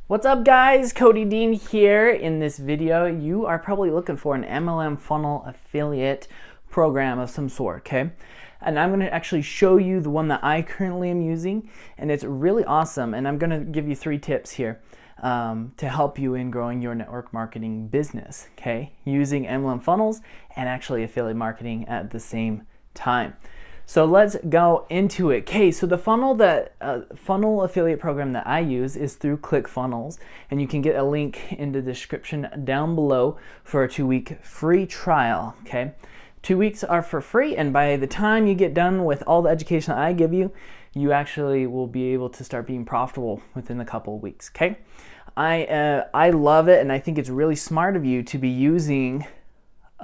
What's up guys, Cody Dean here. In this video, you are probably looking for an MLM funnel affiliate program of some sort, okay? And I'm gonna actually show you the one that I currently am using, and it's really awesome. And I'm gonna give you 3 tips here to help you in growing your network marketing business, okay? Using MLM funnels and actually affiliate marketing at the same time. So let's go into it. Okay, so the funnel affiliate program that I use is through ClickFunnels, and you can get a link in the description down below for a 2-week free trial. Okay, 2 weeks are for free, and by the time you get done with all the education that I give you, you actually will be able to start being profitable within a couple of weeks. Okay, I love it, and I think it's really smart of you to be using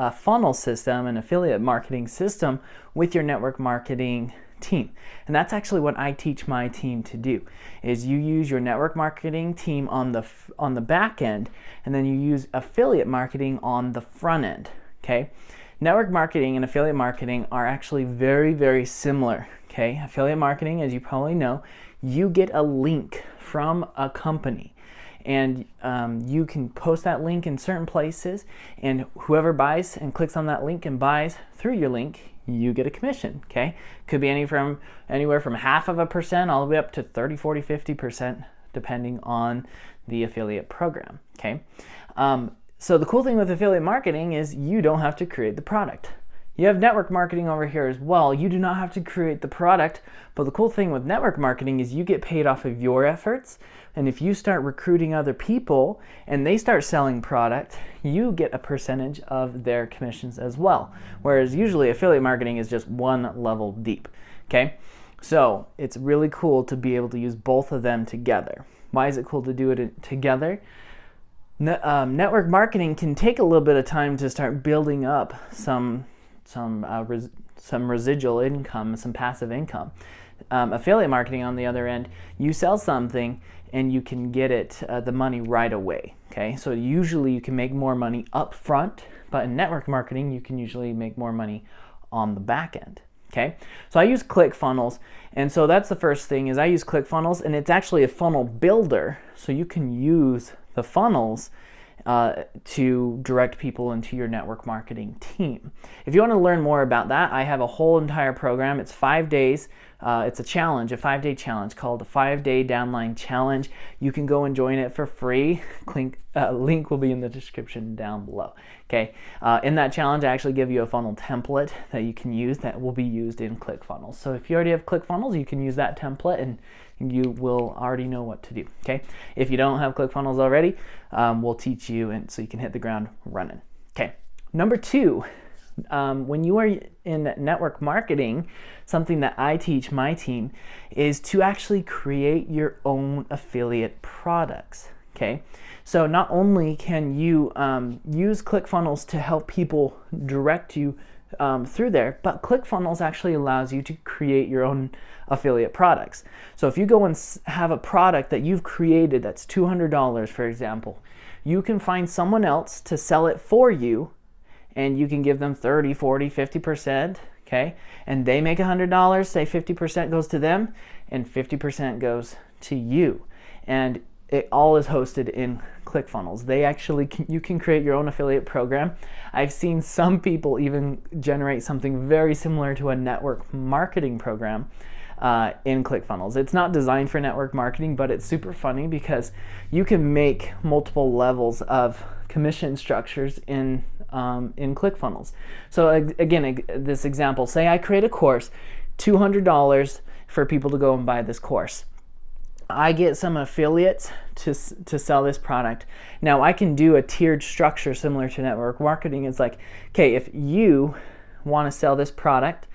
a funnel system, an affiliate marketing system with your network marketing team. And that's actually what I teach my team to do, is you use your network marketing team on the back end, and then you use affiliate marketing on the front end. Okay, network marketing and affiliate marketing are actually very, very similar. Okay, affiliate marketing, as you probably know, you get a link from a company, and you can post that link in certain places, and whoever buys and clicks on that link and buys through your link, you get a commission. Okay, could be anywhere from 0.5% all the way up to 30, 40, 50%, depending on the affiliate program. Okay, so the cool thing with affiliate marketing is you don't have to create the product. You have network marketing over here as well. You do not have to create the product, but the cool thing with network marketing is you get paid off of your efforts. And if you start recruiting other people and they start selling product, you get a percentage of their commissions as well. Whereas usually affiliate marketing is just one level deep. Okay, so it's really cool to be able to use both of them together. Why is it cool to do it together? Network marketing can take a little bit of time to start building up some residual income, some passive income. Affiliate marketing, on the other end, you sell something and you can get the money right away. Okay, so usually you can make more money up front, but in network marketing you can usually make more money on the back end. Okay, so I use ClickFunnels, and so that's the first thing, is I use ClickFunnels, and it's actually a funnel builder, so you can use the funnels to direct people into your network marketing team. If you want to learn more about that, I have a whole entire program. It's 5 days. It's a challenge, a 5-day challenge called the 5-Day Downline Challenge. You can go and join it for free. Link will be in the description down below. Okay, in that challenge, I actually give you a funnel template that you can use that will be used in ClickFunnels. So if you already have ClickFunnels, you can use that template and you will already know what to do. Okay, if you don't have ClickFunnels already, we'll teach you, and so you can hit the ground running. Okay, number 2. When you are in network marketing, something that I teach my team is to actually create your own affiliate products. Okay, so not only can you use ClickFunnels to help people direct you through there, but ClickFunnels actually allows you to create your own affiliate products. So if you go and have a product that you've created that's $200, for example, you can find someone else to sell it for you, and you can give them 30, 40, 50%, okay? And they make $100, say 50% goes to them, and 50% goes to you. And it all is hosted in ClickFunnels. You can create your own affiliate program. I've seen some people even generate something very similar to a network marketing program in ClickFunnels. It's not designed for network marketing, but it's super funny because you can make multiple levels of commission structures in ClickFunnels. So again, this example, say I create a course, $200 for people to go and buy this course. I get some affiliates to sell this product. Now I can do a tiered structure similar to network marketing. It's like, okay, if you want to sell this product,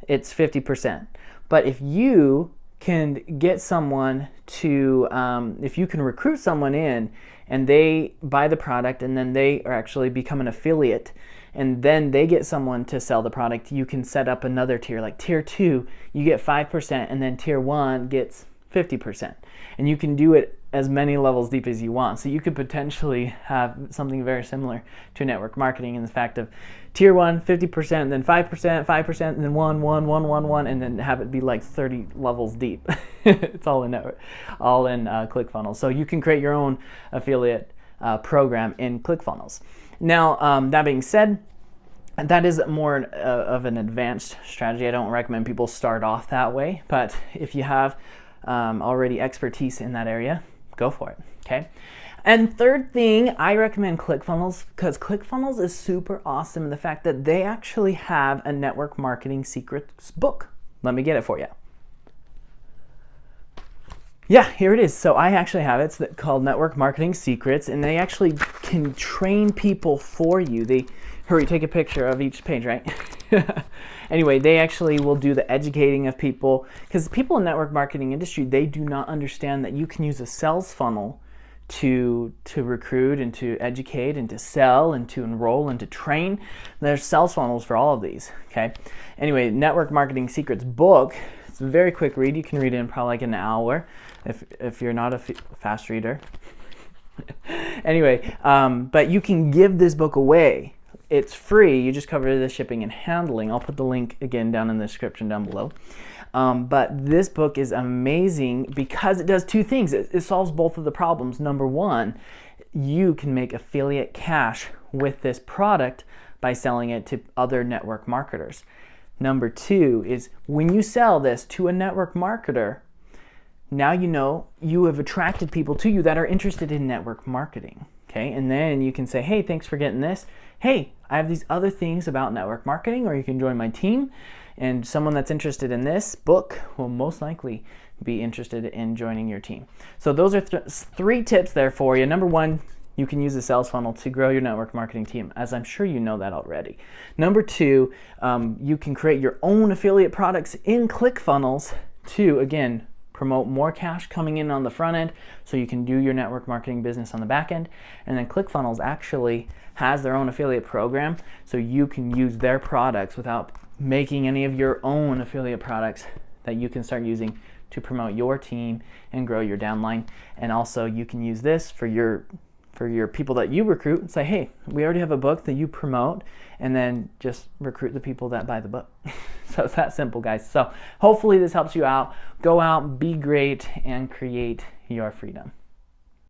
it's 50%. But if you can get someone to, if you can recruit someone in and they buy the product and then they actually become an affiliate, and then they get someone to sell the product, you can set up another tier. Like tier 2, you get 5%, and then tier 1 gets 50%. And you can do it as many levels deep as you want. So you could potentially have something very similar to network marketing in the fact of tier 1, 50%, then 5%, 5%, and then 1, 1, 1, 1, 1, and then have it be like 30 levels deep. It's all in ClickFunnels. So you can create your own affiliate program in ClickFunnels. Now, that being said, that is more of an advanced strategy. I don't recommend people start off that way, but if you have already expertise in that area, go for it, okay? And third thing, I recommend ClickFunnels because ClickFunnels is super awesome in the fact that they actually have a network marketing secrets book. Let me get it for you. Yeah, here it is. So I actually have it. It's called Network Marketing Secrets, and they actually can train people for you. Hurry, take a picture of each page, right? Anyway, they actually will do the educating of people because people in network marketing industry, they do not understand that you can use a sales funnel to recruit and to educate and to sell and to enroll and to train. There's sales funnels for all of these, okay? Anyway, Network Marketing Secrets book, it's a very quick read. You can read it in probably like an hour if you're not a fast reader. Anyway, but you can give this book away. It's free. You just cover the shipping and handling. I'll put the link again down in the description down below. But this book is amazing because it does two things. It solves both of the problems. Number one, you can make affiliate cash with this product by selling it to other network marketers. Number two is when you sell this to a network marketer, now you know you have attracted people to you that are interested in network marketing. Okay, and then you can say, hey, thanks for getting this. Hey, I have these other things about network marketing, or you can join my team. And someone that's interested in this book will most likely be interested in joining your team. So those are three tips there for you. Number one, you can use a sales funnel to grow your network marketing team, as I'm sure you know that already. Number two, you can create your own affiliate products in ClickFunnels to, again, promote more cash coming in on the front end so you can do your network marketing business on the back end. And then ClickFunnels actually has their own affiliate program so you can use their products without making any of your own affiliate products that you can start using to promote your team and grow your downline. And also you can use this for your people that you recruit and say, hey, we already have a book that you promote, and then just recruit the people that buy the book. So it's that simple, guys. So hopefully this helps you out. Go out, be great, and create your freedom.